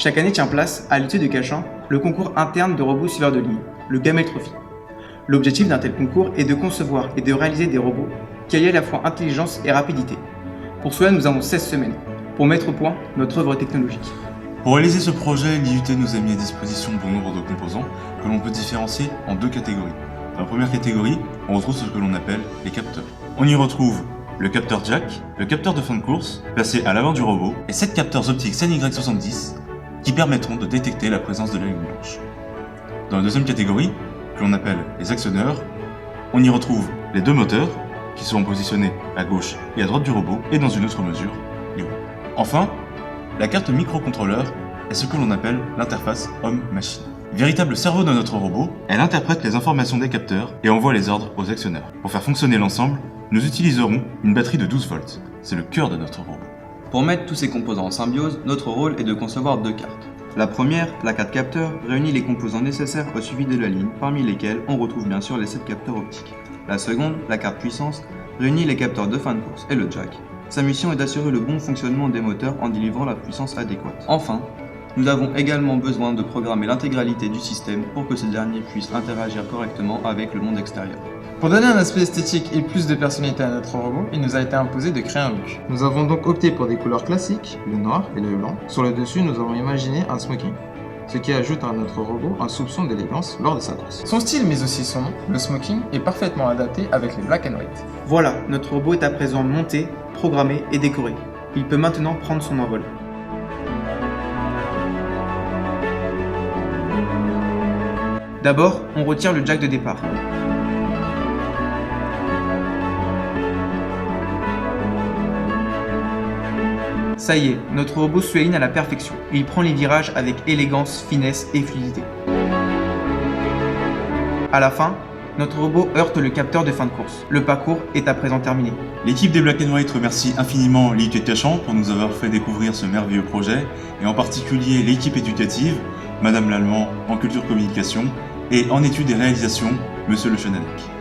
Chaque année tient place, à l'IT de Cachan, le concours interne de robots suiveurs de ligne, le Gamel Trophy. L'objectif d'un tel concours est de concevoir et de réaliser des robots qui allient à la fois intelligence et rapidité. Pour cela, nous avons 16 semaines pour mettre au point notre œuvre technologique. Pour réaliser ce projet, l'IUT nous a mis à disposition bon nombre de composants que l'on peut différencier en deux catégories. Dans la première catégorie, on retrouve ce que l'on appelle les capteurs. On y retrouve le capteur jack, le capteur de fin de course, placé à l'avant du robot, et 7 capteurs optiques CNY70 qui permettront de détecter la présence de la lumière blanche. Dans la deuxième catégorie, que l'on appelle les actionneurs, on y retrouve les deux moteurs, qui seront positionnés à gauche et à droite du robot, et dans une autre mesure, les roues. Enfin, la carte microcontrôleur est ce que l'on appelle l'interface homme-machine. Véritable cerveau de notre robot, elle interprète les informations des capteurs et envoie les ordres aux actionneurs. Pour faire fonctionner l'ensemble, nous utiliserons une batterie de 12 volts. C'est le cœur de notre robot. Pour mettre tous ces composants en symbiose, notre rôle est de concevoir deux cartes. La première, la carte capteur, réunit les composants nécessaires au suivi de la ligne, parmi lesquels on retrouve bien sûr les 7 capteurs optiques. La seconde, la carte puissance, réunit les capteurs de fin de course et le jack. Sa mission est d'assurer le bon fonctionnement des moteurs en délivrant la puissance adéquate. Enfin, nous avons également besoin de programmer l'intégralité du système pour que ce dernier puisse interagir correctement avec le monde extérieur. Pour donner un aspect esthétique et plus de personnalité à notre robot, il nous a été imposé de créer un look. Nous avons donc opté pour des couleurs classiques, le noir et le blanc. Sur le dessus, nous avons imaginé un smoking, ce qui ajoute à notre robot un soupçon d'élégance lors de sa course. Son style, mais aussi son nom, le smoking, est parfaitement adapté avec les black and white. Voilà, notre robot est à présent monté, programmé et décoré. Il peut maintenant prendre son envol. D'abord, on retire le jack de départ. Ça y est, notre robot se aligne à la perfection. Il prend les virages avec élégance, finesse et fluidité. À la fin, notre robot heurte le capteur de fin de course. Le parcours est à présent terminé. L'équipe des Black & White remercie infiniment l'IUT de Cachan pour nous avoir fait découvrir ce merveilleux projet, et en particulier l'équipe éducative, Madame Lallemand en culture communication, et en études et réalisations, Monsieur Le Chenadec.